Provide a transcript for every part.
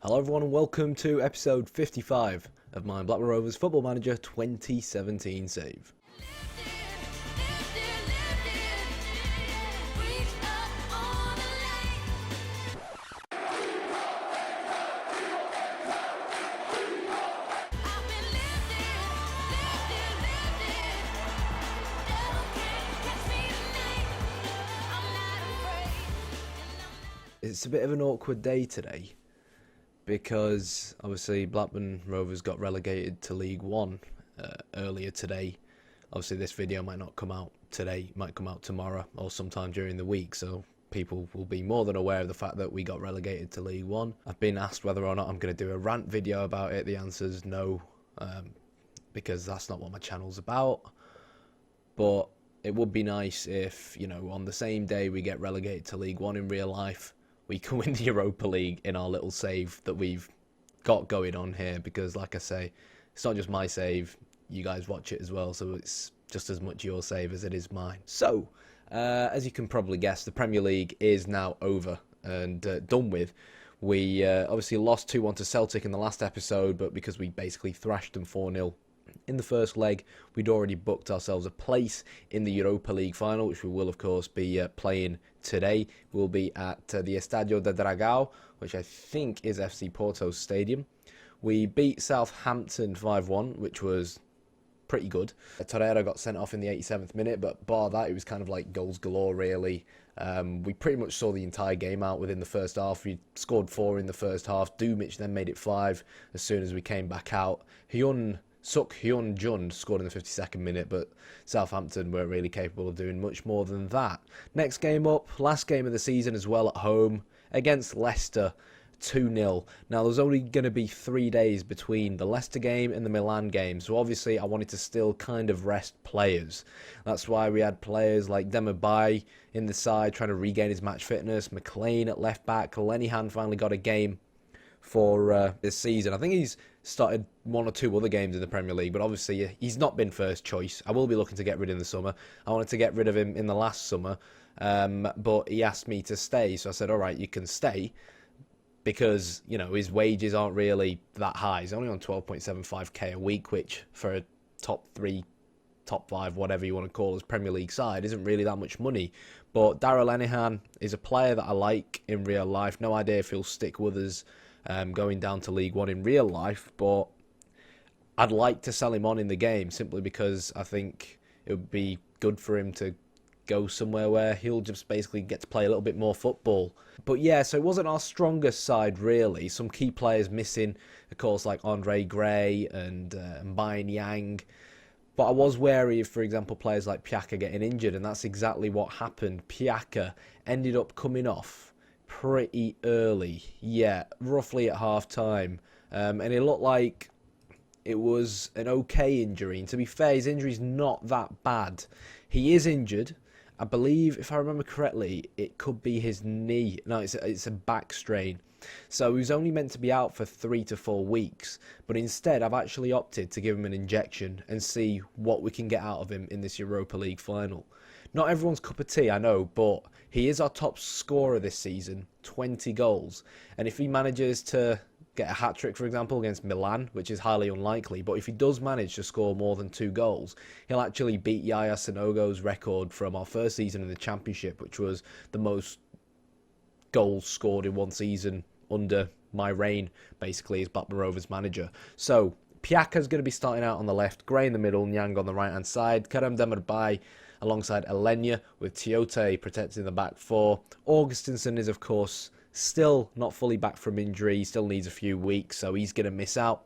Hello everyone and welcome to episode 55 of my Blackburn Rovers Football Manager 2017 save. It's a bit of an awkward day today, because obviously Blackburn Rovers got relegated to League One earlier today. Obviously this video might not come out today, it might come out tomorrow or sometime during the week, so people will be more than aware of the fact that we got relegated to League One. I've been asked whether or not I'm going to do a rant video about it. The answer is no, because that's not what my channel's about. But it would be nice if, on the same day we get relegated to League One in real life, we can win the Europa League in our little save that we've got going on here, because like I say, it's not just my save, you guys watch it as well, so it's just as much your save as it is mine. So, as you can probably guess, the Premier League is now over and done with. We obviously lost 2-1 to Celtic in the last episode, but because we basically thrashed them 4-0 in the first leg, we'd already booked ourselves a place in the Europa League final, which we will of course be playing today. We'll be at the Estadio de Dragao, which I think is FC Porto's stadium. We beat Southampton 5-1, which was pretty good. Torreira got sent off in the 87th minute, but bar that, it was kind of like goals galore really. We pretty much saw the entire game out within the first half. We scored 4 in the first half. Dumic then made it 5 as soon as we came back out. Suk Hyun Jun scored in the 52nd minute, but Southampton weren't really capable of doing much more than that. Next game up, last game of the season as well, at home against Leicester, 2-0. Now there's only going to be 3 days between the Leicester game and the Milan game, so obviously I wanted to still kind of rest players. That's why we had players like Demirbay in the side trying to regain his match fitness, McLean at left back, Lenihan finally got a game for this season. I think he's started 1 or 2 other games in the Premier League, but obviously he's not been first choice. I will be looking to get rid in the summer. I wanted to get rid of him in the last summer, but he asked me to stay, so I said, alright, you can stay, because, his wages aren't really that high. He's only on 12.75k a week, which for a top 3, top 5, whatever you want to call his Premier League side, isn't really that much money. But Darragh Lenihan is a player that I like in real life. No idea if he'll stick with us going down to League One in real life, but I'd like to sell him on in the game simply because I think it would be good for him to go somewhere where he'll just basically get to play a little bit more football. But yeah, so it wasn't our strongest side really. Some key players missing, of course, like Andre Gray and Mbaye Yang. But I was wary of, for example, players like Piaka getting injured, and that's exactly what happened. Piaka ended up coming off pretty early, roughly at half time, and it looked like it was an okay injury. And to be fair, his injury's not that bad. He is injured. I believe, if I remember correctly, it could be his knee. No, it's a back strain. So he was only meant to be out for 3 to 4 weeks, but instead I've actually opted to give him an injection and see what we can get out of him in this Europa League final. Not everyone's cup of tea, I know, but he is our top scorer this season, 20 goals. And if he manages to get a hat-trick, for example, against Milan, which is highly unlikely, but if he does manage to score more than 2 goals, he'll actually beat Yaya Sanogo's record from our first season in the Championship, which was the most goals scored in one season under my reign, basically, as Blackburn Rovers manager. So, Piaka's going to be starting out on the left, Gray in the middle, Nyang on the right-hand side, Kerem Demirbay alongside Elenya, with Tiote protecting the back 4. Augustinson is, of course, still not fully back from injury. He still needs a few weeks, so he's going to miss out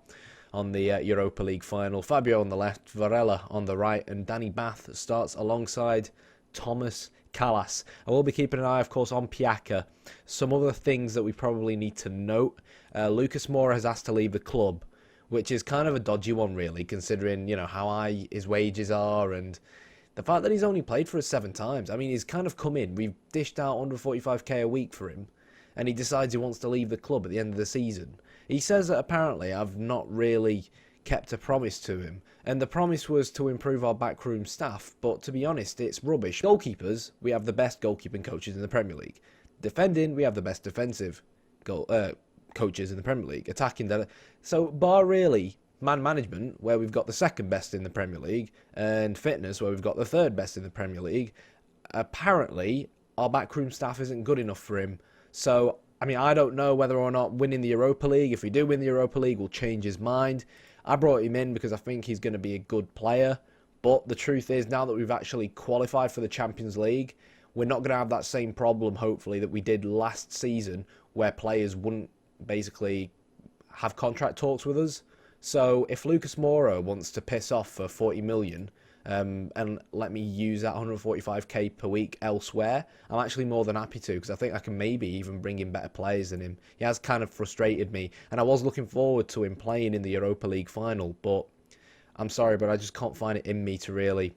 on the Europa League final. Fabio on the left, Varela on the right, and Danny Bath starts alongside Thomas Callas. I will be keeping an eye, of course, on Piaka. Some other things that we probably need to note. Lucas Moura has asked to leave the club, which is kind of a dodgy one, really, considering, how high his wages are and the fact that he's only played for us 7 times. I mean, he's kind of come in. We've dished out 145k a week for him, and he decides he wants to leave the club at the end of the season. He says that apparently I've not really kept a promise to him, and the promise was to improve our backroom staff, but to be honest, it's rubbish. Goalkeepers, we have the best goalkeeping coaches in the Premier League. Defending, we have the best defensive coaches in the Premier League. Attacking that. So, bar really man management, where we've got the second best in the Premier League, and fitness, where we've got the third best in the Premier League, apparently our backroom staff isn't good enough for him. So, I mean, I don't know whether or not winning the Europa League, if we do win the Europa League, will change his mind. I brought him in because I think he's going to be a good player. But the truth is, now that we've actually qualified for the Champions League, we're not going to have that same problem, hopefully, that we did last season, where players wouldn't basically have contract talks with us. So if Lucas Moura wants to piss off for 40 million and let me use that 145k per week elsewhere, I'm actually more than happy to, because I think I can maybe even bring in better players than him. He has kind of frustrated me, and I was looking forward to him playing in the Europa League final, but I'm sorry, but I just can't find it in me to really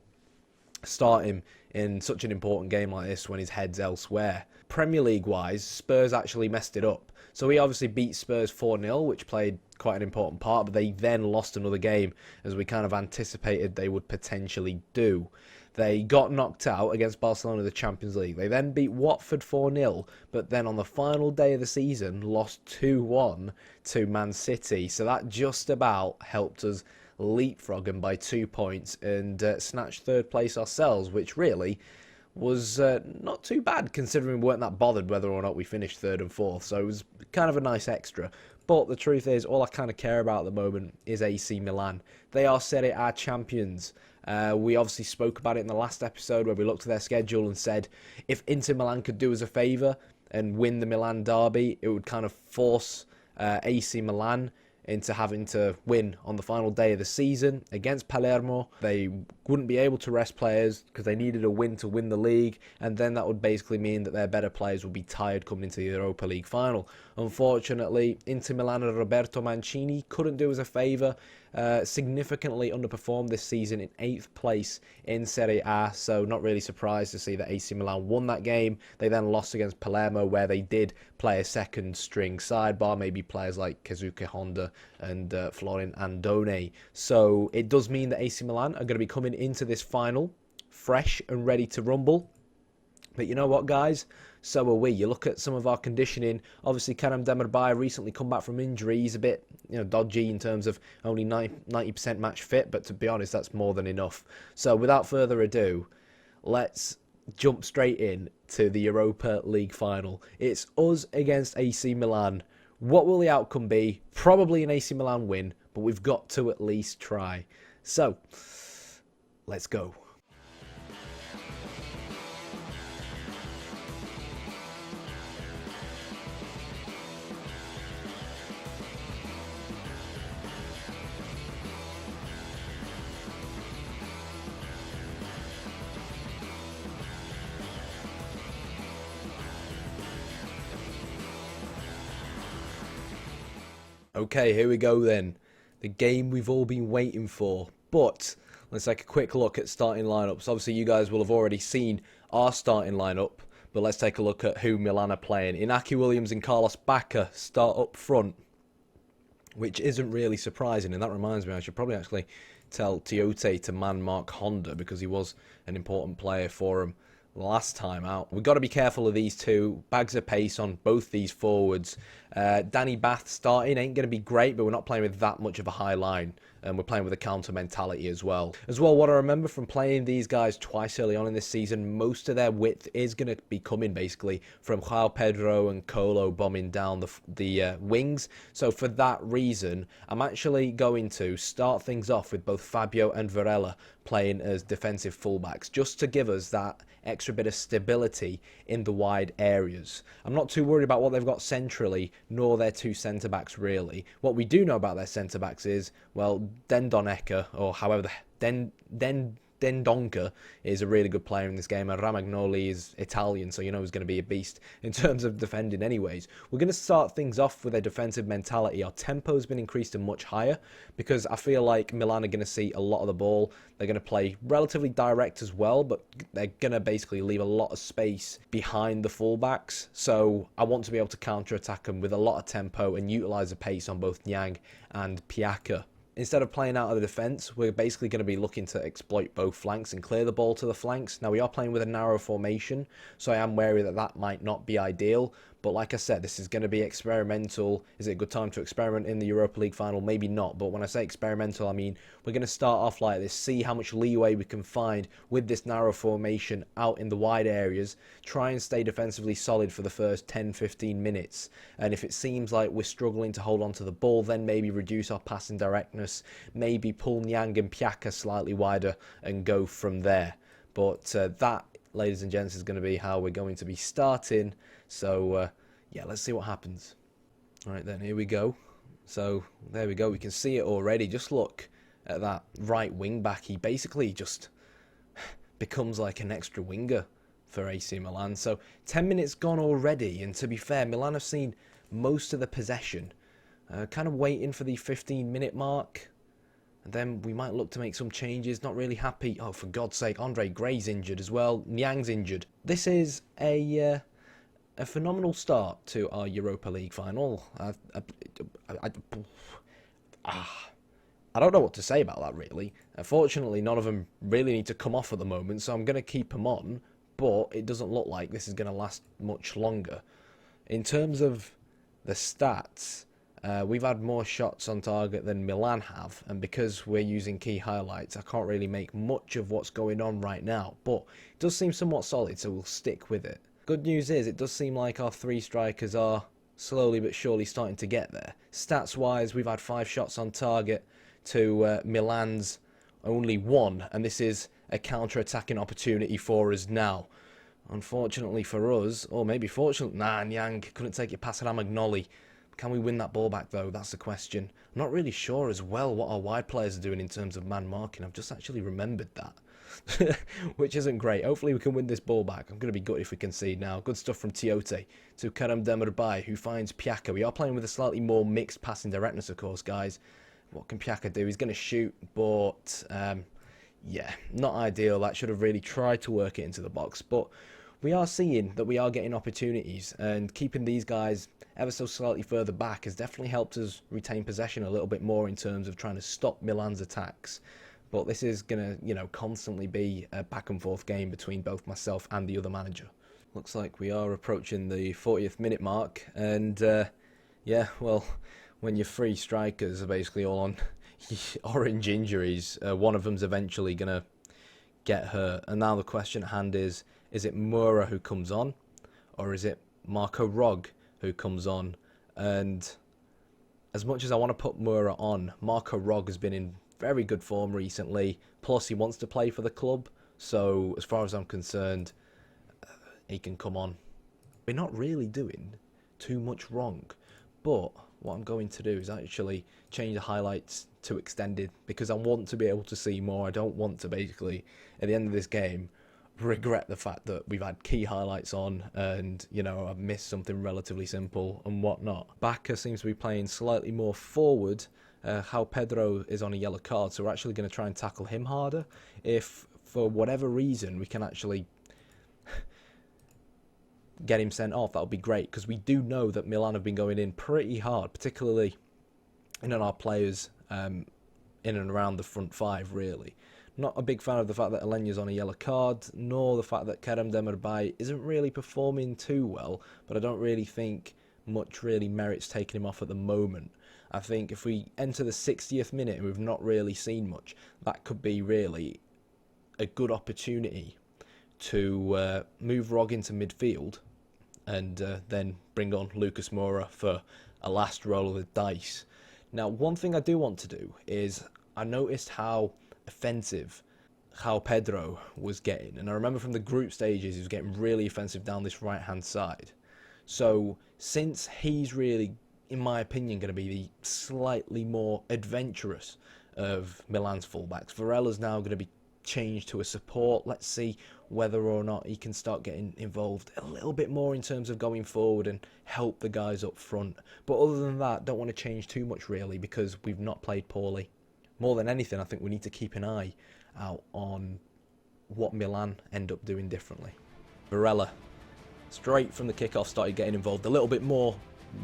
start him in such an important game like this when his head's elsewhere. Premier League wise, Spurs actually messed it up. So we obviously beat Spurs 4-0, which played quite an important part, but they then lost another game, as we kind of anticipated they would potentially do. They got knocked out against Barcelona in the Champions League. They then beat Watford 4-0, but then on the final day of the season lost 2-1 to Man City. So that just about helped us leapfrog them by 2 points and snatch third place ourselves, which really was not too bad, considering we weren't that bothered whether or not we finished third and fourth. So it was kind of a nice extra. But the truth is, all I kind of care about at the moment is AC Milan. They are Serie A champions. We obviously spoke about it in the last episode, where we looked at their schedule and said if Inter Milan could do us a favour and win the Milan derby, it would kind of force AC Milan into having to win on the final day of the season against Palermo. They wouldn't be able to rest players because they needed a win to win the league, and then that would basically mean that their better players would be tired coming into the Europa League final. Unfortunately, Inter Milan and Roberto Mancini couldn't do us a favour. Significantly underperformed this season in 8th place in Serie A, so not really surprised to see that AC Milan won that game. They then lost against Palermo, where they did play a second string sidebar, maybe players like Kazuki Honda and Florin Andone. So it does mean that AC Milan are going to be coming into this final fresh and ready to rumble. But you know what, guys? So are we. You look at some of our conditioning. Obviously, Kerem Demirbay recently come back from injury. He's a bit, dodgy in terms of only 90% match fit. But to be honest, that's more than enough. So without further ado, let's jump straight in to the Europa League final. It's us against AC Milan. What will the outcome be? Probably an AC Milan win, but we've got to at least try. So, let's go. Okay, here we go then. The game we've all been waiting for. But let's take a quick look at starting lineups. Obviously, you guys will have already seen our starting lineup, but let's take a look at who Milan are playing. Inaki Williams and Carlos Bacca start up front, which isn't really surprising. And that reminds me, I should probably actually tell Tiote to man Mark Honda, because he was an important player for him last time out. We've got to be careful of these two. Bags of pace on both these forwards. Danny Bath starting ain't going to be great, but we're not playing with that much of a high line, and we're playing with a counter mentality as well. What I remember from playing these guys twice early on in this season, most of their width is going to be coming basically from João Pedro and Colo bombing down the wings. So for that reason, I'm actually going to start things off with both Fabio and Varela playing as defensive fullbacks, just to give us that extra bit of stability in the wide areas. I'm not too worried about what they've got centrally, nor their two centre-backs really. What we do know about their centre-backs is, well, Dendoneka, or however, Dendonka is a really good player in this game, and Ramagnoli is Italian, so you know he's going to be a beast in terms of defending anyways. We're going to start things off with a defensive mentality. Our tempo has been increased to much higher, because I feel like Milan are going to see a lot of the ball. They're going to play relatively direct as well, but they're going to basically leave a lot of space behind the fullbacks. So I want to be able to counter-attack them with a lot of tempo and utilise the pace on both Nyang and Piaka. Instead of playing out of the defence, we're basically going to be looking to exploit both flanks and clear the ball to the flanks. Now, we are playing with a narrow formation, so I am wary that that might not be ideal, But like I said, this is going to be experimental. Is it a good time to experiment in the Europa League final? Maybe not. But when I say experimental, I mean we're going to start off like this, see how much leeway we can find with this narrow formation out in the wide areas. Try and stay defensively solid for the first 10-15 minutes. And if it seems like we're struggling to hold on to the ball, then maybe reduce our passing directness. Maybe pull Niang and Piaka slightly wider and go from there. But that, ladies and gents, is going to be how we're going to be starting. So, yeah, let's see what happens. All right, then, here we go. So, there we go. We can see it already. Just look at that right wing back. He basically just becomes like an extra winger for AC Milan. So, 10 minutes gone already. And to be fair, Milan have seen most of the possession. Kind of waiting for the 15-minute mark. And then we might look to make some changes. Not really happy. Oh, for God's sake, Andre Gray's injured as well. Niang's injured. This is a phenomenal start to our Europa League final. I don't know what to say about that, really. Unfortunately, none of them really need to come off at the moment, so I'm going to keep them on, but it doesn't look like this is going to last much longer. In terms of the stats, we've had more shots on target than Milan have, and because we're using key highlights, I can't really make much of what's going on right now, but it does seem somewhat solid, so we'll stick with it. Good news is, it does seem like our three strikers are slowly but surely starting to get there. Stats-wise, we've had 5 shots on target to Milan's only 1, and this is a counter-attacking opportunity for us now. Unfortunately for us, or maybe fortunately, Niang couldn't take it past Ramagnoli. Can we win that ball back, though? That's the question. I'm not really sure as well what our wide players are doing in terms of man marking. I've just actually remembered that. Which isn't great. Hopefully we can win this ball back. I'm going to be good if we concede now. Good stuff from Tiote to Kerem Demirbay, who finds Piaka. We are playing with a slightly more mixed passing directness, of course, guys. What can Piaka do? He's going to shoot, but yeah, not ideal. That should have really tried to work it into the box. But we are seeing that we are getting opportunities, and keeping these guys ever so slightly further back has definitely helped us retain possession a little bit more in terms of trying to stop Milan's attacks. But this is going to, constantly be a back and forth game between both myself and the other manager. Looks like we are approaching the 40th minute mark. And, yeah, well, when your 3 strikers are basically all on orange injuries, one of them's eventually going to get hurt. And now the question at hand is it Moura who comes on? Or is it Marco Rog who comes on? And as much as I want to put Moura on, Marco Rog has been in very good form recently, plus he wants to play for the club, so as far as I'm concerned, he can come on. We're not really doing too much wrong, but what I'm going to do is actually change the highlights to extended, because I want to be able to see more. I don't want to basically, at the end of this game, regret the fact that we've had key highlights on and, I've missed something relatively simple and whatnot. Bacca seems to be playing slightly more forward. How Pedro is on a yellow card, so we're actually going to try and tackle him harder. If, for whatever reason, we can actually get him sent off, that would be great, because we do know that Milan have been going in pretty hard, particularly in on our players in and around the front 5, really. Not a big fan of the fact that Alenya's on a yellow card, nor the fact that Kerem Demirbay isn't really performing too well, but I don't really think much really merits taking him off at the moment. I think if we enter the 60th minute and we've not really seen much, that could be really a good opportunity to move Rog into midfield and then bring on Lucas Moura for a last roll of the dice. Now, one thing I do want to do is I noticed how offensive João Pedro was getting, and I remember from the group stages he was getting really offensive down this right hand side. So since he's really, in my opinion, going to be the slightly more adventurous of Milan's fullbacks, Varela's now going to be changed to a support. Let's see whether or not he can start getting involved a little bit more in terms of going forward and help the guys up front. But other than that, don't want to change too much really, because we've not played poorly. More than anything, I think we need to keep an eye out on what Milan end up doing differently. Varela, straight from the kickoff, started getting involved a little bit more.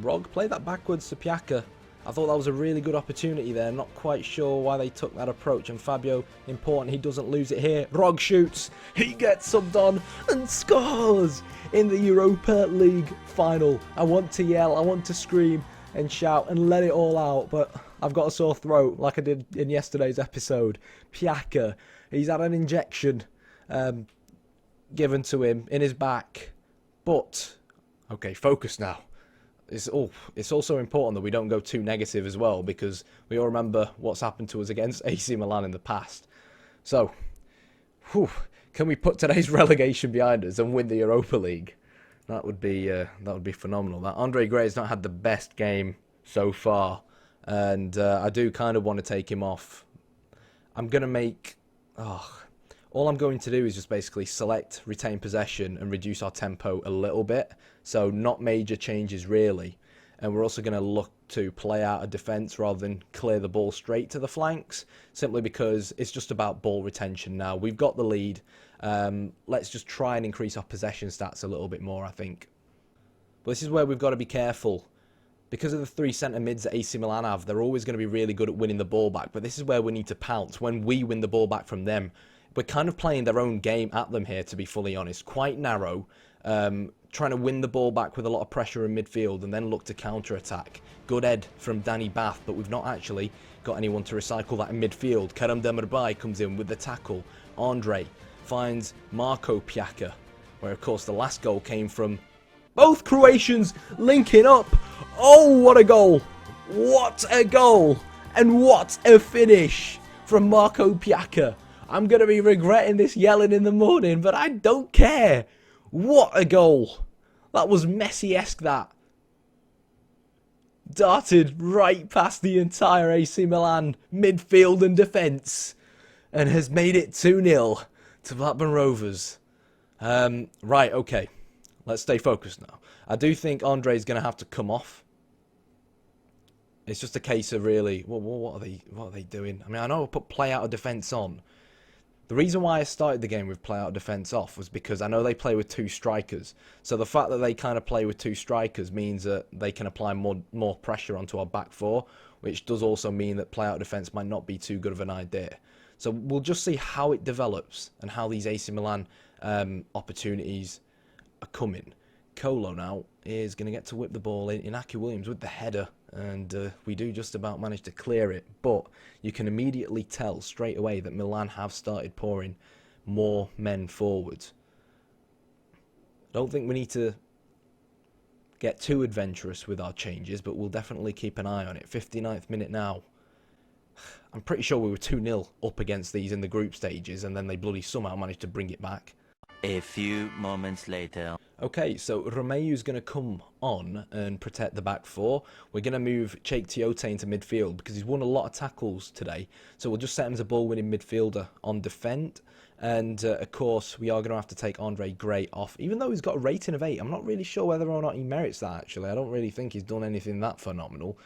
Rog, play that backwards to Piaka. I thought that was a really good opportunity there. Not quite sure why they took that approach. And Fabio, important, he doesn't lose it here. Rog shoots. He gets subbed on and scores in the Europa League final. I want to yell, I want to scream and shout and let it all out, but I've got a sore throat like I did in yesterday's episode. Piaka, he's had an injection given to him in his back. But, okay, focus now. It's also important that we don't go too negative as well, because we all remember what's happened to us against AC Milan in the past. So, can we put today's relegation behind us and win the Europa League? That would be phenomenal. That Andre Gray's not had the best game so far, and I do kind of want to take him off. I'm gonna make all I'm going to do is just basically select retain possession and reduce our tempo a little bit. So not major changes really. And we're also going to look to play out a defence rather than clear the ball straight to the flanks, simply because it's just about ball retention now. We've got the lead. Let's just try and increase our possession stats a little bit more, I think. But this is where we've got to be careful. Because of the three centre mids that AC Milan have, they're always going to be really good at winning the ball back. But this is where we need to pounce. When we win the ball back from them, we're kind of playing their own game at them here, to be fully honest. Quite narrow, trying to win the ball back with a lot of pressure in midfield and then look to counter-attack. Good head from Danny Bath, but we've not actually got anyone to recycle that in midfield. Kerem Demirbay comes in with the tackle. Andre finds Marco Piaka, where of course the last goal came from both Croatians linking up. Oh, what a goal! What a goal! And what a finish from Marco Piaka. I'm going to be regretting this yelling in the morning, but I don't care. What a goal. That was Messi-esque, that. Darted right past the entire AC Milan midfield and defence. And has made it 2-0 to Blackburn Rovers. Right, okay. Let's stay focused now. I do think Andre's going to have to come off. It's just a case of really, well, what are they doing? I mean, I know I put play out of defence on. The reason why I started the game with play out of defence off was because I know they play with two strikers. So the fact that they kind of play with two strikers means that they can apply more pressure onto our back four, which does also mean that play out of defence might not be too good of an idea. So we'll just see how it develops and how these AC Milan opportunities are coming. Colo now is going to get to whip the ball in. Inaki Williams with the header, and we do just about manage to clear it. But you can immediately tell straight away that Milan have started pouring more men forwards. I don't think we need to get too adventurous with our changes, but we'll definitely keep an eye on it. 59th minute now. I'm pretty sure we were 2-0 up against these in the group stages, and then they bloody somehow managed to bring it back. A few moments later. Okay, so Romeu's going to come on and protect the back four. We're going to move Cheick Tiote into midfield because he's won a lot of tackles today. So we'll just set him as a ball-winning midfielder on defend. And, of course, we are going to have to take Andre Gray off. Even though he's got a rating of 8, I'm not really sure whether or not he merits that, actually. I don't really think he's done anything that phenomenal.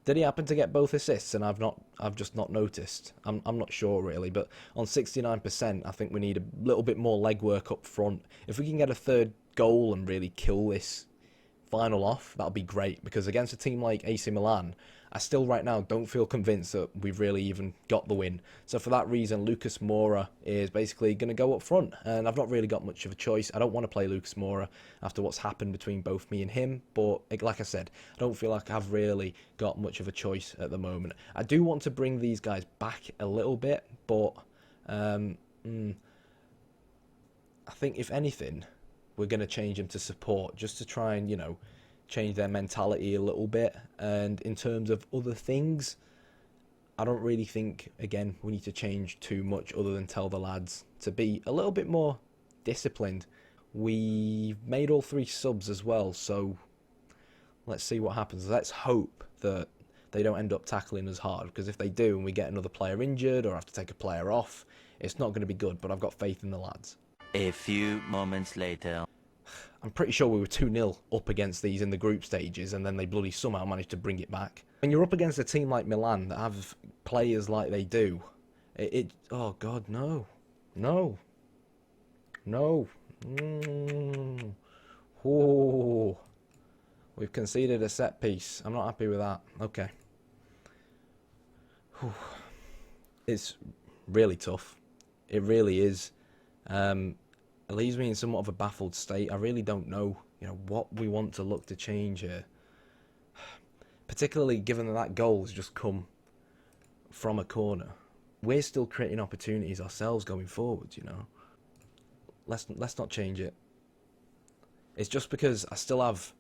Did he happen to get both assists? And I've just not noticed. I'm not sure really, but on 69%, I think we need a little bit more legwork up front. If we can get a third goal and really kill this final off, that'll be great. Because against a team like AC Milan, I still right now don't feel convinced that we've really even got the win. So for that reason, Lucas Moura is basically going to go up front. And I've not really got much of a choice. I don't want to play Lucas Moura after what's happened between both me and him. But like I said, I don't feel like I've really got much of a choice at the moment. I do want to bring these guys back a little bit. But I think if anything, we're going to change them to support just to try and, you know, change their mentality a little bit. And in terms of other things, I don't really think, again, we need to change too much other than tell the lads to be a little bit more disciplined. We've made all 3 subs as well, so let's see what happens. Let's hope that they don't end up tackling us hard, because if they do and we get another player injured or have to take a player off, it's not going to be good, but I've got faith in the lads. A few moments later. I'm pretty sure we were 2-0 up against these in the group stages, and then they bloody somehow managed to bring it back. When you're up against a team like Milan that have players like they do, oh God, no. No. No. Oh. We've conceded a set piece. I'm not happy with that. Okay. It's really tough. It really is. It leaves me in somewhat of a baffled state. I really don't know, what we want to look to change here. Particularly given that that goal has just come from a corner. We're still creating opportunities ourselves going forward. Let's not change it. It's just because I still have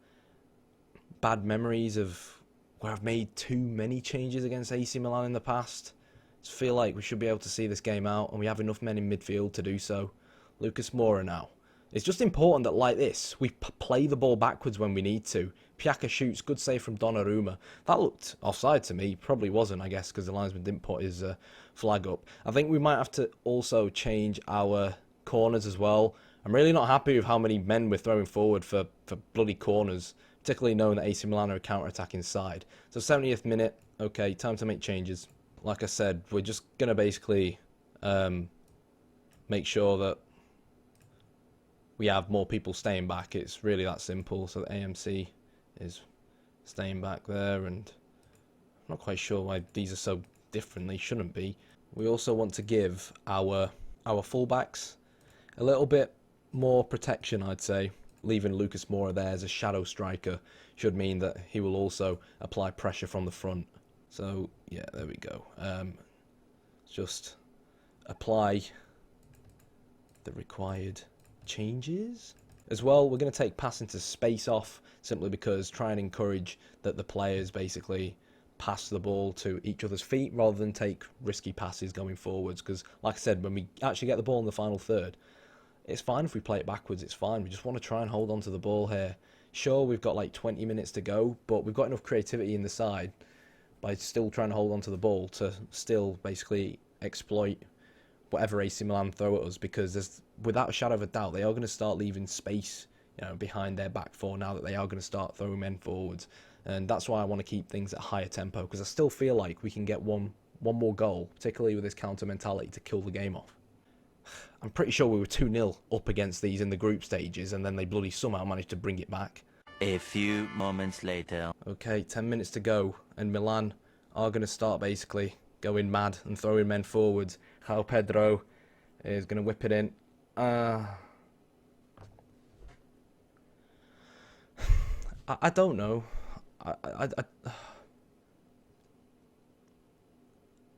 bad memories of where I've made too many changes against AC Milan in the past. I just feel like we should be able to see this game out, and we have enough men in midfield to do so. Lucas Moura now. It's just important that, like this, we play the ball backwards when we need to. Piaka shoots, good save from Donnarumma. That looked offside to me. Probably wasn't, I guess, because the linesman didn't put his flag up. I think we might have to also change our corners as well. I'm really not happy with how many men we're throwing forward for bloody corners, particularly knowing that AC Milan are a counter-attacking side. So 70th minute, okay, time to make changes. Like I said, we're just going to basically make sure that we have more people staying back. It's really that simple. So the AMC is staying back there, and I'm not quite sure why these are so different. They shouldn't be. We also want to give our fullbacks a little bit more protection, I'd say. Leaving Lucas Moura there as a shadow striker should mean that he will also apply pressure from the front. So yeah, there we go. Just apply the required changes. As well, we're going to take passing to space off, simply because try and encourage that the players basically pass the ball to each other's feet rather than take risky passes going forwards. Because, like I said, when we actually get the ball in the final third, it's fine if we play it backwards, it's fine. We just want to try and hold on to the ball here. Sure, we've got like 20 minutes to go, but we've got enough creativity in the side by still trying to hold on to the ball to still basically exploit whatever AC Milan throw at us, because there's, without a shadow of a doubt, they are going to start leaving space, behind their back four now that they are going to start throwing men forwards. And that's why I want to keep things at a higher tempo, because I still feel like we can get one more goal, particularly with this counter mentality, to kill the game off. I'm pretty sure we were 2-0 up against these in the group stages, and then they bloody somehow managed to bring it back. A few moments later. Okay, 10 minutes to go, and Milan are going to start basically going mad and throwing men forwards. How Pedro is going to whip it in. I don't know.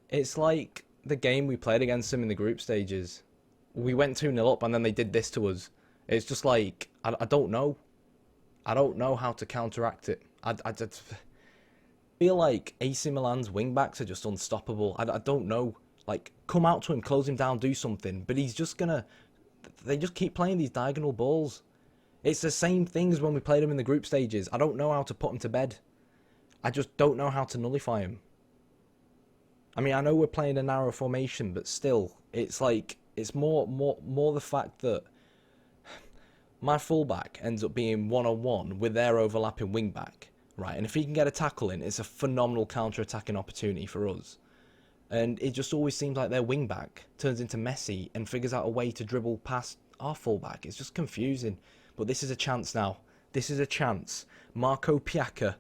It's like the game we played against them in the group stages. We went 2-0 up and then they did this to us. It's just like, I don't know. I don't know how to counteract it. I feel like AC Milan's wing-backs are just unstoppable. I don't know. Like, come out to him, close him down, do something. But he's just going to... They just keep playing these diagonal balls. It's the same things when we played him in the group stages. I don't know how to put him to bed. I just don't know how to nullify him. I mean, I know we're playing a narrow formation, but still, it's like... It's more the fact that my fullback ends up being one-on-one with their overlapping wing-back, right? And if he can get a tackle in, it's a phenomenal counter-attacking opportunity for us. And it just always seems like their wing-back turns into Messi and figures out a way to dribble past our fullback. It's just confusing. But this is a chance now. This is a chance. Marco Piaka.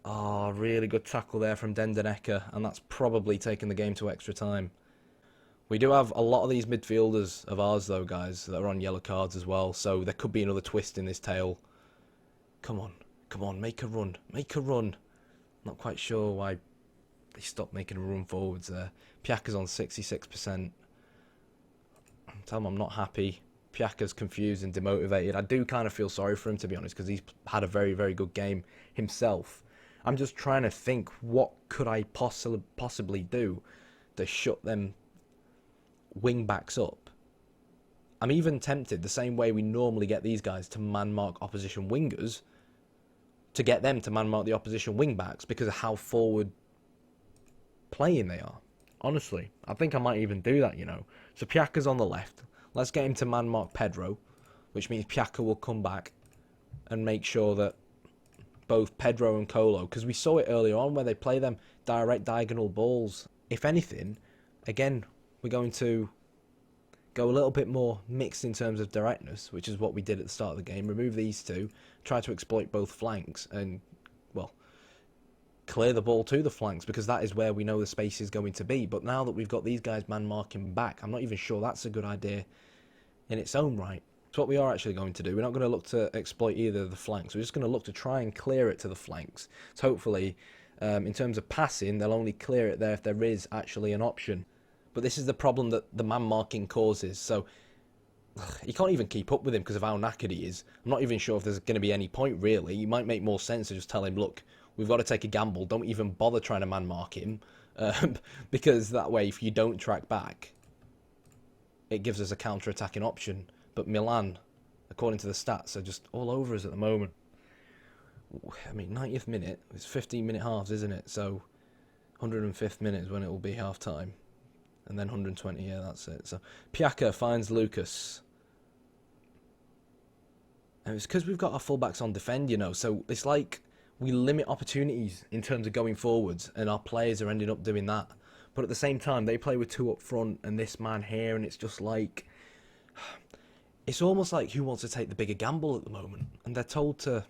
Oh, really good tackle there from Dendenecke, and that's probably taken the game to extra time. We do have a lot of these midfielders of ours, though, guys, that are on yellow cards as well, so there could be another twist in this tale. Come on, make a run, make a run. Not quite sure why they stopped making a run forwards there. Piaka's on 66%. Tell him I'm not happy. Piaka's confused and demotivated. I do kind of feel sorry for him, to be honest, because he's had a very, very good game himself. I'm just trying to think, what could I possibly do to shut them wing backs up? I'm even tempted, the same way we normally get these guys to man mark opposition wingers, to get them to man mark the opposition wing backs because of how forward playing they are. Honestly, I think I might even do that, So Piaka's on the left. Let's get him to man mark Pedro, which means Piaka will come back and make sure that both Pedro and Colo, because we saw it earlier on where they play them direct diagonal balls. If anything, again, we're going to go a little bit more mixed in terms of directness, which is what we did at the start of the game. Remove these two, try to exploit both flanks, and, well, clear the ball to the flanks, because that is where we know the space is going to be. But now that we've got these guys man marking back, I'm not even sure that's a good idea in its own right. So what we are actually going to do, we're not going to look to exploit either of the flanks. We're just going to look to try and clear it to the flanks. So hopefully, in terms of passing, they'll only clear it there if there is actually an option. But this is the problem that the man marking causes. So you can't even keep up with him because of how knackered he is. I'm not even sure if there's going to be any point, really. It might make more sense to just tell him, look, we've got to take a gamble. Don't even bother trying to man mark him. Because that way, if you don't track back, it gives us a counter-attacking option. But Milan, according to the stats, are just all over us at the moment. I mean, 90th minute, it's 15-minute halves, isn't it? So 105th minute is when it will be half-time. And then 120, yeah, that's it. So Piaka finds Lucas. And it's because we've got our fullbacks on defend, you know. So it's like we limit opportunities in terms of going forwards, and our players are ending up doing that. But at the same time, they play with two up front and this man here, and it's just like... It's almost like who wants to take the bigger gamble at the moment. And they're told to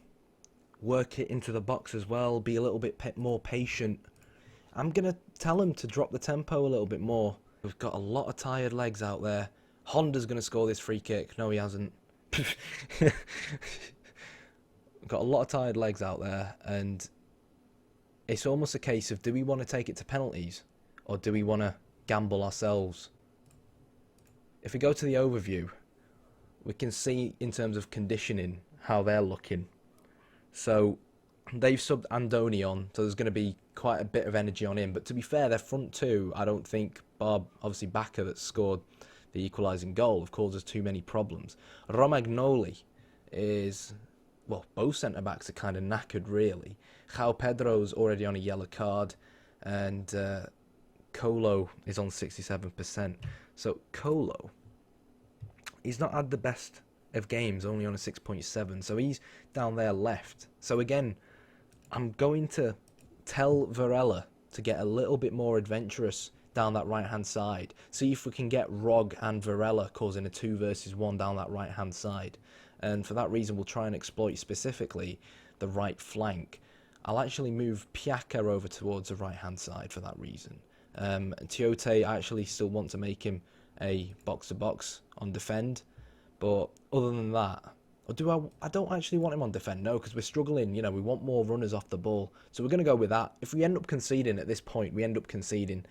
work it into the box as well, be a little bit more patient. I'm going to tell them to drop the tempo a little bit more. We've got a lot of tired legs out there. Honda's going to score this free kick. No, he hasn't. We've got a lot of tired legs out there, and it's almost a case of, do we want to take it to penalties, or do we want to gamble ourselves? If we go to the overview, we can see in terms of conditioning how they're looking. So they've subbed Andoni on, so there's going to be quite a bit of energy on him. But to be fair, their front two, I don't think, obviously Bacca that scored the equalising goal, have caused us too many problems. Romagnoli is, well, both centre-backs are kind of knackered, really. João Pedro's already on a yellow card, and Colo is on 67%. So Colo, he's not had the best of games, only on a 6.7, so he's down there left. So again, I'm going to tell Varela to get a little bit more adventurous down that right-hand side. See if we can get Rog and Varela causing a 2 versus 1 down that right-hand side. And for that reason, we'll try and exploit specifically the right flank. I'll actually move Piaka over towards the right-hand side for that reason. Tiote, I actually still want to make him a box-to-box on defend. But other than that, or I don't actually want him on defend, no, because we're struggling. You know, we want more runners off the ball. So we're going to go with that. If we end up conceding at this point, we end up conceding.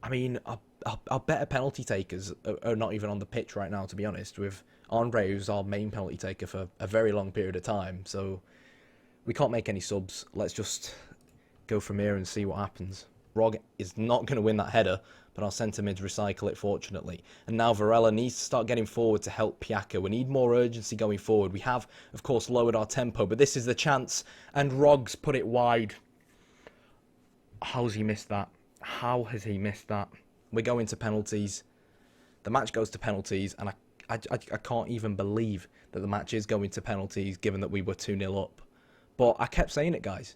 I mean, our better penalty takers are not even on the pitch right now, to be honest, with Andre, who's our main penalty taker for a very long period of time. So we can't make any subs. Let's just go from here and see what happens. Rog is not going to win that header, but our centre mids recycle it, fortunately. And now Varela needs to start getting forward to help Piaka. We need more urgency going forward. We have, of course, lowered our tempo, but this is the chance. And Rog's put it wide. How's he missed that? How has he missed that? We're going to penalties. The match goes to penalties, and I can't even believe that the match is going to penalties, given that we were 2-0 up. But I kept saying it, guys.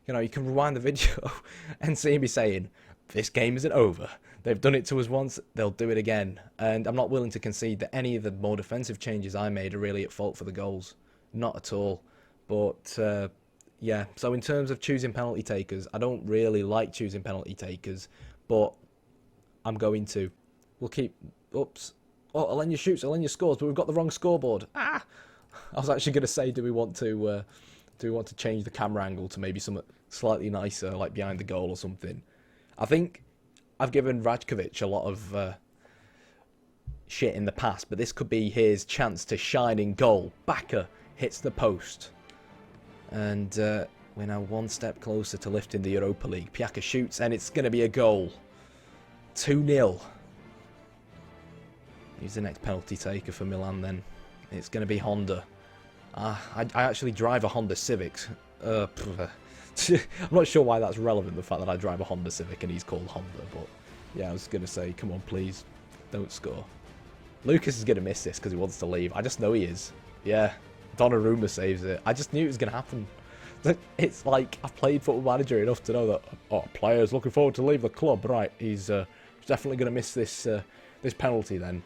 You know, you can rewind the video and see me saying, this game isn't over. They've done it to us once, they'll do it again. And I'm not willing to concede that any of the more defensive changes I made are really at fault for the goals. Not at all. But, yeah, so in terms of choosing penalty takers, I don't really like choosing penalty takers, but I'm going to. We'll keep... Oops. Oh, Alenya shoots, Alenya scores, but we've got the wrong scoreboard. Ah! I was actually going to say, do we want to change the camera angle to maybe something slightly nicer, like behind the goal or something? I think I've given Rajkovic a lot of shit in the past, but this could be his chance to shine in goal. Bacca hits the post. And we're now one step closer to lifting the Europa League. Piaka shoots, and it's going to be a goal. 2-0. Who's the next penalty taker for Milan then? It's going to be Honda. I actually drive a Honda Civic. I'm not sure why that's relevant, the fact that I drive a Honda Civic and he's called Honda. But yeah, I was going to say, come on, please, don't score. Lucas is going to miss this because he wants to leave. I just know he is. Yeah. Donnarumma saves it. I just knew it was going to happen. It's like, I've played Football Manager enough to know that, oh, player's looking forward to leave the club. Right, he's definitely going to miss this this penalty then.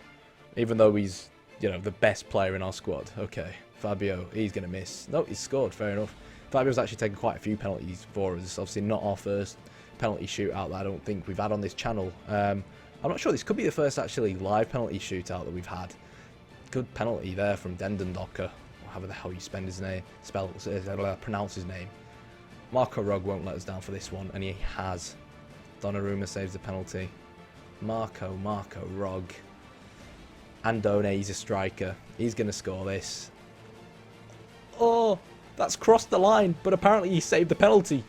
Even though he's, you know, the best player in our squad. Okay, Fabio, he's going to miss. No, he's scored, fair enough. Fabio's actually taken quite a few penalties for us. Obviously not our first penalty shootout that I don't think we've had on this channel. I'm not sure, this could be the first actually live penalty shootout that we've had. Good penalty there from Dendendocker, or however the hell you pronounce his name. Marco Rog won't let us down for this one, and he has. Donnarumma saves the penalty. Marco Rog. Andone, he's a striker. He's going to score this. Oh, that's crossed the line, but apparently he saved the penalty.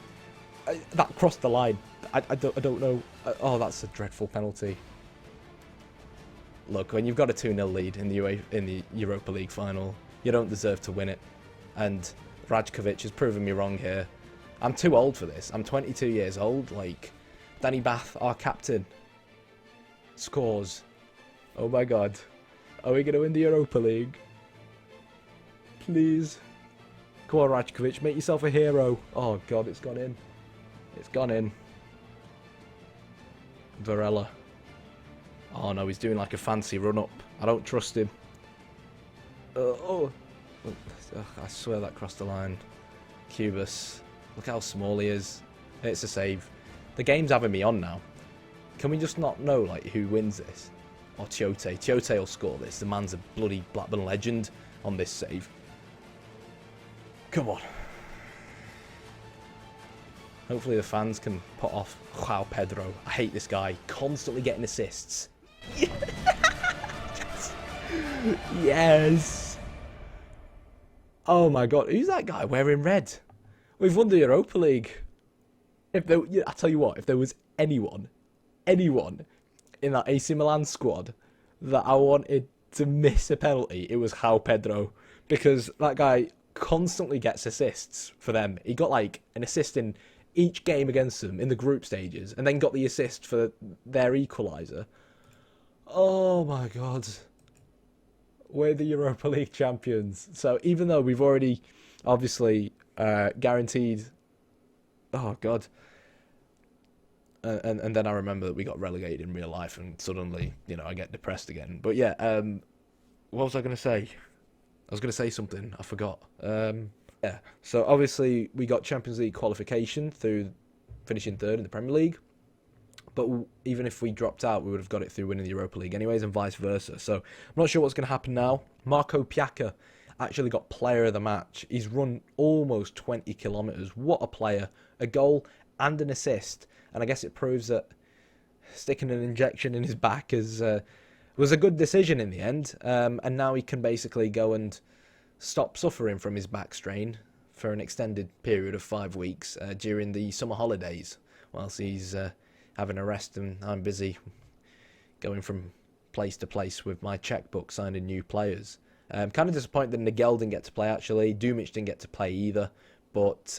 That crossed the line. I don't know. Oh, that's a dreadful penalty. Look, when you've got a 2-0 lead in the Europa League final, you don't deserve to win it. And Rajkovic has proven me wrong here. I'm too old for this. I'm 22 years old. Like, Danny Bath, our captain, scores. Oh my God. Are we going to win the Europa League? Please. Come on, Rajkovic, make yourself a hero. Oh God, it's gone in. It's gone in. Varela. Oh no, he's doing like a fancy run up. I don't trust him. I swear that crossed the line. Cubas. Look how small he is. It's a save. The game's having me on now. Can we just not know like who wins this? Or Tiote. Tiote will score this. The man's a bloody Blackburn legend on this save. Come on. Hopefully the fans can put off João Pedro. I hate this guy. Constantly getting assists. Yes. Yes. Oh my God. Who's that guy wearing red? We've won the Europa League. I tell you what, if there was anyone in that AC Milan squad that I wanted to miss a penalty, it was João Pedro. Because that guy constantly gets assists for them. He got like an assist in each game against them in the group stages, and then got the assist for their equaliser. Oh my God. We're the Europa League champions. So even though we've already obviously guaranteed... Oh God. And then I remember that we got relegated in real life, and suddenly, you know, I get depressed again. But yeah, what was I going to say? I was going to say something. I forgot. Yeah. So obviously we got Champions League qualification through finishing third in the Premier League. But even if we dropped out, we would have got it through winning the Europa League anyways, and vice versa. So I'm not sure what's going to happen now. Marco Piacca actually got player of the match. He's run almost 20 kilometres. What a player. A goal and an assist. And I guess it proves that sticking an injection in his back was a good decision in the end. And now he can basically go and stop suffering from his back strain for an extended period of 5 weeks during the summer holidays, whilst he's having a rest, and I'm busy going from place to place with my checkbook signing new players. Kind of disappointed that Nigel didn't get to play, actually. Dumic didn't get to play either. But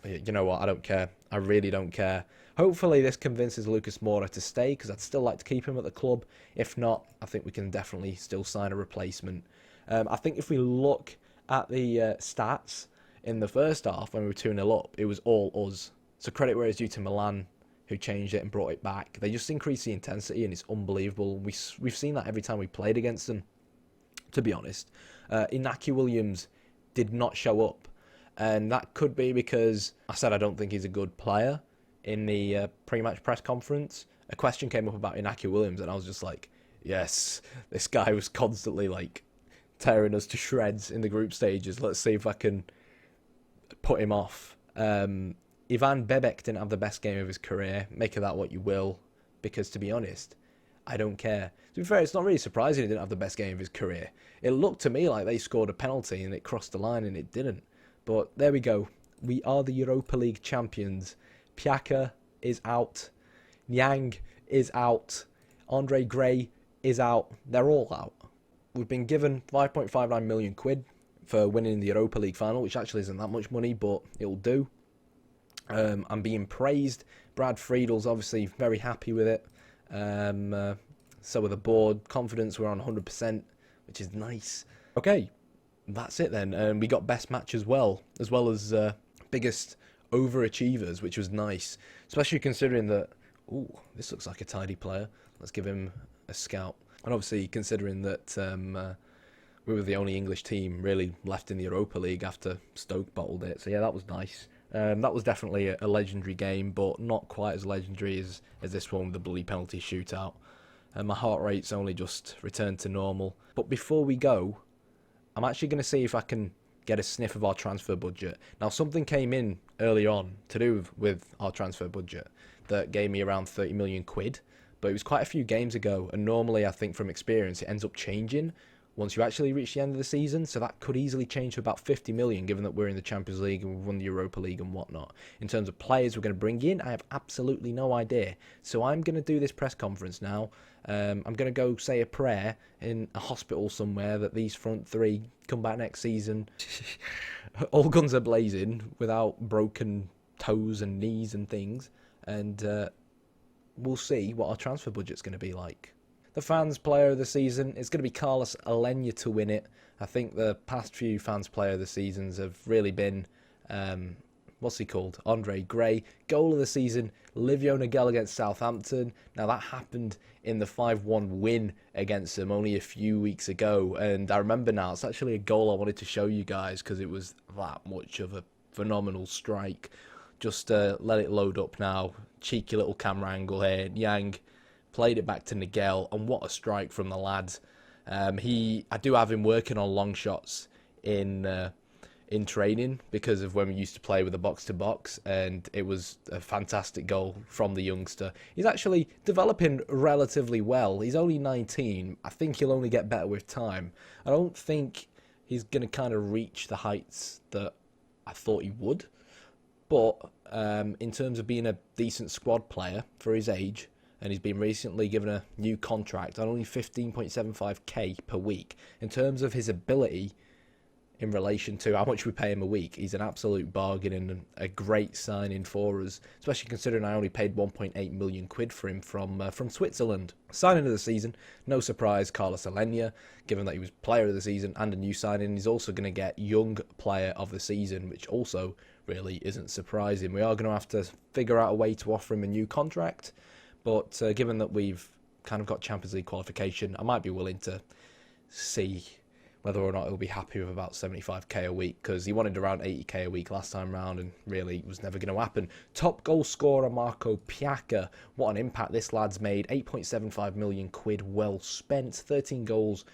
you know what? I don't care. I really don't care. Hopefully this convinces Lucas Moura to stay, because I'd still like to keep him at the club. If not, I think we can definitely still sign a replacement. I think if we look at the stats in the first half when we were 2-0 up, it was all us. So credit where it's due to Milan, who changed it and brought it back. They just increased the intensity, and it's unbelievable. We've seen that every time we played against them, to be honest. Inaki Williams did not show up, and that could be because I said I don't think he's a good player in the pre-match press conference. A question came up about Inaki Williams, and I was just like, yes, this guy was constantly like tearing us to shreds in the group stages. Let's see if I can put him off. Ivan Bebek didn't have the best game of his career. Make of that what you will, because to be honest, I don't care. To be fair, it's not really surprising he didn't have the best game of his career. It looked to me like they scored a penalty and it crossed the line, and it didn't. But there we go. We are the Europa League champions. Piacca is out. Nyang is out. Andre Gray is out. They're all out. We've been given 5.59 million quid for winning the Europa League final, which actually isn't that much money, but it'll do. I'm being praised. Brad Friedel's obviously very happy with it. So with the board, confidence, we're on 100%, which is nice. Okay, that's it then. We got best match as well as biggest overachievers, which was nice, especially considering that, ooh, this looks like a tidy player. Let's give him a scout. And obviously considering that we were the only English team really left in the Europa League after Stoke bottled it. So yeah, that was nice. That was definitely a legendary game, but not quite as legendary as this one with the bloody penalty shootout. And my heart rate's only just returned to normal. But before we go, I'm actually going to see if I can get a sniff of our transfer budget. Now, something came in early on to do with our transfer budget that gave me around 30 million quid, but it was quite a few games ago, and normally I think from experience it ends up changing once you actually reach the end of the season, so that could easily change to about 50 million given that we're in the Champions League and we've won the Europa League and whatnot. In terms of players we're going to bring in, I have absolutely no idea. So I'm going to do this press conference now. I'm going to go say a prayer in a hospital somewhere that these front three come back next season all guns are blazing without broken toes and knees and things, and we'll see what our transfer budget's going to be like. The fans player of the season is going to be Carlos Alenya to win it. I think the past few fans player of the seasons have really been, what's he called? Andre Gray. Goal of the season, Livio Nagel against Southampton. Now that happened in the 5-1 win against them only a few weeks ago. And I remember now, it's actually a goal I wanted to show you guys because it was that much of a phenomenal strike. Just let it load up now. Cheeky little camera angle here. Yang played it back to Nagel, and what a strike from the lads. I do have him working on long shots in training because of when we used to play with the box-to-box, and it was a fantastic goal from the youngster. He's actually developing relatively well. He's only 19. I think he'll only get better with time. I don't think he's going to kind of reach the heights that I thought he would, but in terms of being a decent squad player for his age, and he's been recently given a new contract on only 15.75k per week. In terms of his ability in relation to how much we pay him a week, he's an absolute bargain and a great signing for us, especially considering I only paid 1.8 million quid for him from Switzerland. Signing of the season, no surprise, Carlos Alenya, given that he was player of the season and a new signing. He's also going to get young player of the season, which also really isn't surprising. We are going to have to figure out a way to offer him a new contract. But given that we've kind of got Champions League qualification, I might be willing to see whether or not he'll be happy with about 75k a week, because he wanted around 80k a week last time round, and really it was never going to happen. Top goal scorer Marco Piacca. What an impact this lad's made. 8.75 million quid well spent. 13 goals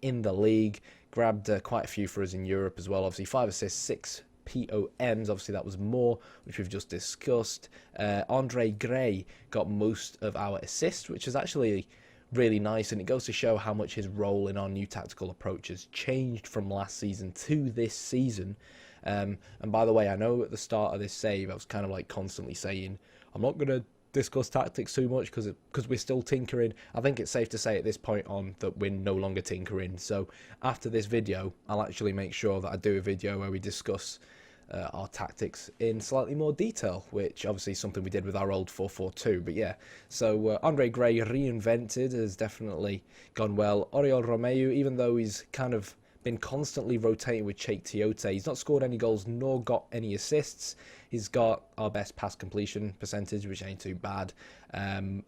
in the league. Grabbed quite a few for us in Europe as well. Obviously 5 assists, 6 POMs, obviously that was more, which we've just discussed. Andre Gray got most of our assists, which is actually really nice, and it goes to show how much his role in our new tactical approach has changed from last season to this season. And by the way, I know at the start of this save I was kind of like constantly saying I'm not going to discuss tactics too much because we're still tinkering. I think it's safe to say at this point on that we're no longer tinkering. So after this video, I'll actually make sure that I do a video where we discuss our tactics in slightly more detail, which obviously is something we did with our old 4-4-2. But yeah, so Andre Gray reinvented has definitely gone well. Oriol Romeu, even though he's kind of been constantly rotating with Cheikh Tiote, he's not scored any goals nor got any assists. He's got our best pass completion percentage, which ain't too bad.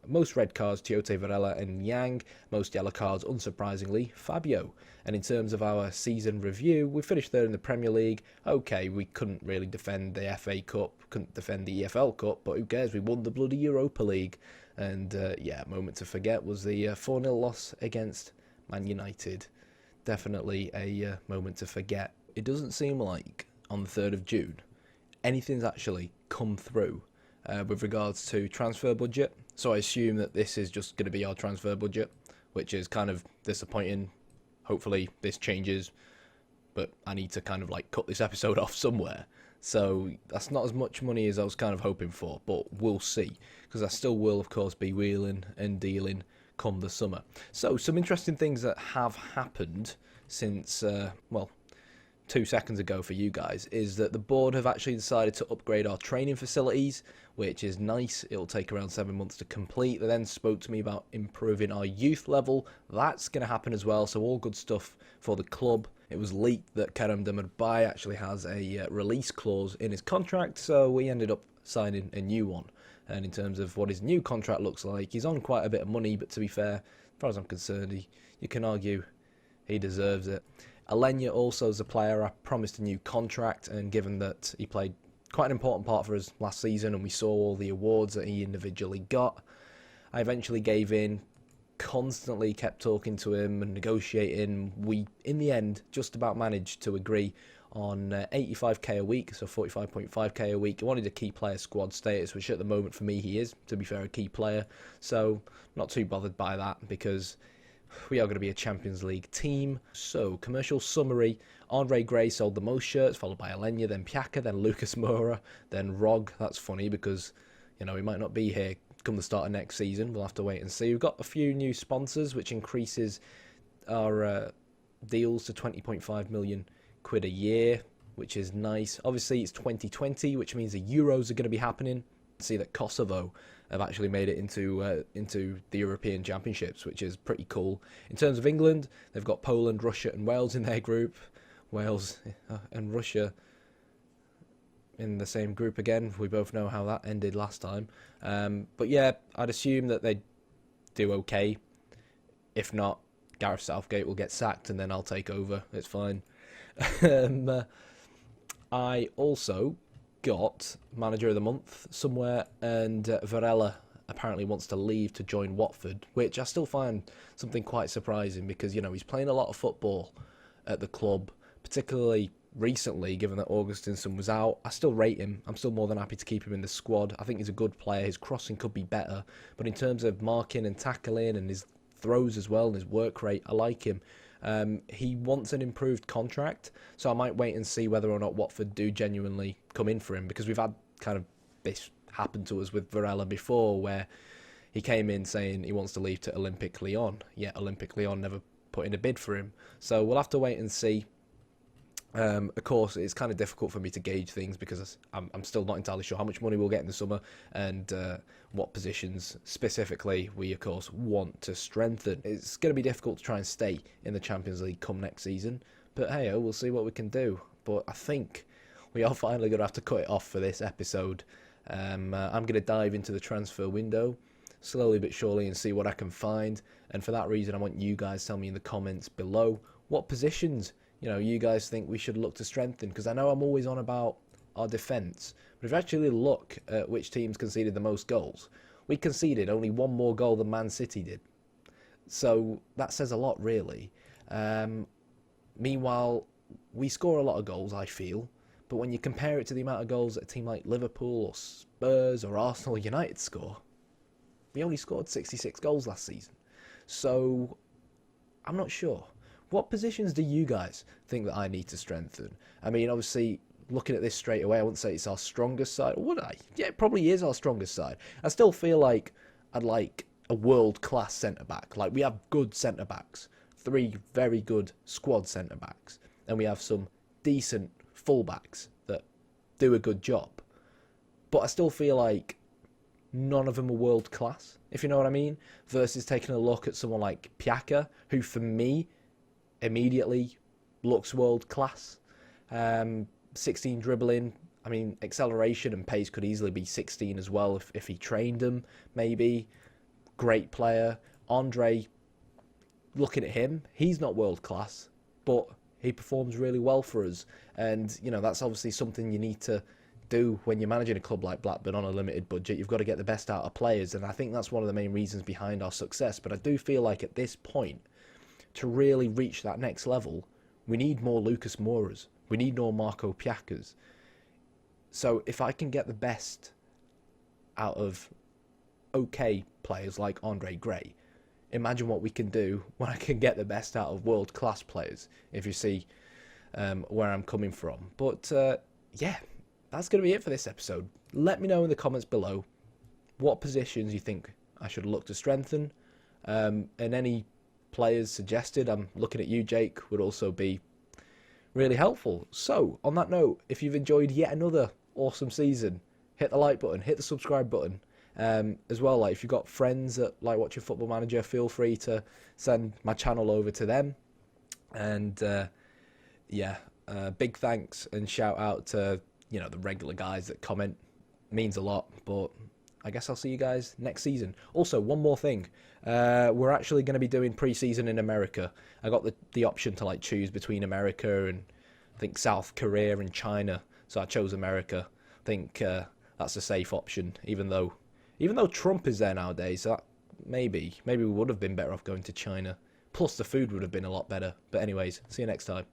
Most red cards, Tiote, Varela and Yang. Most yellow cards, unsurprisingly, Fabio. And in terms of our season review, we finished third in the Premier League. Okay, we couldn't really defend the FA Cup, couldn't defend the EFL Cup, but who cares? We won the bloody Europa League. And yeah, moment to forget was the 4-0 loss against Man United. Definitely a moment to forget. It doesn't seem like on the 3rd of June anything's actually come through with regards to transfer budget. So I assume that this is just going to be our transfer budget, which is kind of disappointing. Hopefully this changes, but I need to kind of like cut this episode off somewhere. So that's not as much money as I was kind of hoping for, but we'll see, because I still will, of course, be wheeling and dealing come the summer. So some interesting things that have happened since, well, 2 seconds ago for you guys, is that the board have actually decided to upgrade our training facilities, which is nice. It'll take around 7 months to complete. They then spoke to me about improving our youth level. That's going to happen as well, so all good stuff for the club. It was leaked that Kerem Demirbay actually has a release clause in his contract, so we ended up signing a new one. And in terms of what his new contract looks like, he's on quite a bit of money, but to be fair, as far as I'm concerned, you can argue he deserves it. Alenya also is a player I promised a new contract, and given that he played quite an important part for us last season and we saw all the awards that he individually got, I eventually gave in, constantly kept talking to him and negotiating. We, in the end, just about managed to agree on 85k a week, so 45.5k a week. He wanted a key player squad status, which at the moment for me he is, to be fair, a key player. So not too bothered by that because we are going to be a Champions League team. So, commercial summary. Andre Gray sold the most shirts, followed by Alenya, then Piaka, then Lucas Moura, then Rog. That's funny because, he might not be here come the start of next season. We'll have to wait and see. We've got a few new sponsors, which increases our deals to 20.5 million quid a year, which is nice. Obviously, it's 2020, which means the Euros are going to be happening. See that Kosovo have actually made it into the European Championships, which is pretty cool. In terms of England, they've got Poland, Russia and Wales in their group. Wales and Russia in the same group again. We both know how that ended last time. But yeah, I'd assume that they'd do okay. If not, Gareth Southgate will get sacked and then I'll take over. It's fine. I also got Manager of the Month somewhere, and Varela apparently wants to leave to join Watford, which I still find something quite surprising because, he's playing a lot of football at the club, particularly recently, given that Augustinson was out. I still rate him. I'm still more than happy to keep him in the squad. I think he's a good player. His crossing could be better, but in terms of marking and tackling and his throws as well and his work rate, I like him. He wants an improved contract, so I might wait and see whether or not Watford do genuinely come in for him, because we've had kind of this happen to us with Varela before, where he came in saying he wants to leave to Olympique Lyon, yet Olympique Lyon never put in a bid for him. So we'll have to wait and see. Of course, it's kind of difficult for me to gauge things because I'm still not entirely sure how much money we'll get in the summer and what positions specifically we, of course, want to strengthen. It's going to be difficult to try and stay in the Champions League come next season, but hey, we'll see what we can do. But I think we are finally going to have to cut it off for this episode. I'm going to dive into the transfer window slowly but surely and see what I can find. And for that reason, I want you guys to tell me in the comments below what positions you guys think we should look to strengthen, because I know I'm always on about our defence, but if you actually look at which teams conceded the most goals, we conceded only one more goal than Man City did. So that says a lot, really. Meanwhile, we score a lot of goals, I feel, but when you compare it to the amount of goals that a team like Liverpool or Spurs or Arsenal or United score, we only scored 66 goals last season. So I'm not sure. What positions do you guys think that I need to strengthen? I mean, obviously, looking at this straight away, I wouldn't say it's our strongest side. Or would I? Yeah, it probably is our strongest side. I still feel like I'd like a world-class centre-back. Like, we have good centre-backs. 3 very good squad centre-backs. And we have some decent full-backs that do a good job. But I still feel like none of them are world-class, if you know what I mean. Versus taking a look at someone like Piaka, who, for me, immediately looks world class. 16 dribbling, I mean, acceleration and pace could easily be 16 as well if he trained them, maybe. Great player. Andre, looking at him, he's not world class, but he performs really well for us. And, that's obviously something you need to do when you're managing a club like Blackburn on a limited budget. You've got to get the best out of players, and I think that's one of the main reasons behind our success. But I do feel like at this point, to really reach that next level, we need more Lucas Mouras. We need more Marco Piakas. So if I can get the best out of okay players like Andre Gray, imagine what we can do when I can get the best out of world-class players, if you see where I'm coming from. But yeah, that's going to be it for this episode. Let me know in the comments below what positions you think I should look to strengthen, and any players suggested, I'm looking at you, Jake, would also be really helpful. So, on that note, if you've enjoyed yet another awesome season, hit the like button, hit the subscribe button. As well, like if you've got friends that like watching Football Manager, feel free to send my channel over to them. And big thanks and shout out to the regular guys that comment. It means a lot, but I guess I'll see you guys next season. Also, one more thing. We're actually going to be doing pre-season in America. I got the option to like choose between America and I think South Korea and China. So I chose America. I think that's a safe option, even though Trump is there nowadays. So that maybe we would have been better off going to China. Plus, the food would have been a lot better. But anyways, see you next time.